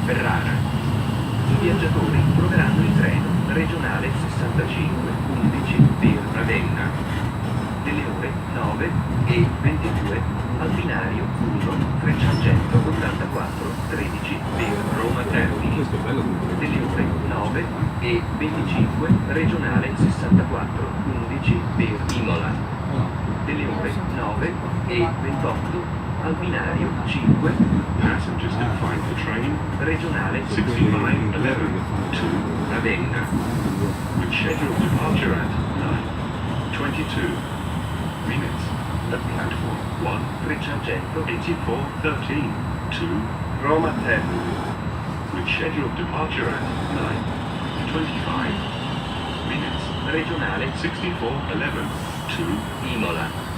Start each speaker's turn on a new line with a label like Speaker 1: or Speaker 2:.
Speaker 1: Ferrara. I viaggiatori troveranno il treno regionale 6511 per Ravenna delle ore 9 e 22 al binario 1 384 13 per Roma Termini, delle ore 9 e 25 regionale 64 11 per Imola, delle ore 9 e 28 al binario 5
Speaker 2: Passengers can find the train
Speaker 1: regionale
Speaker 2: 6511 to
Speaker 1: Ravenna
Speaker 2: with scheduled departure at 9:22 minutes. The platform 1
Speaker 1: 384
Speaker 2: to Roma Termini with scheduled departure at 9:25 minutes.
Speaker 1: regionale
Speaker 2: 6411 to
Speaker 1: Imola.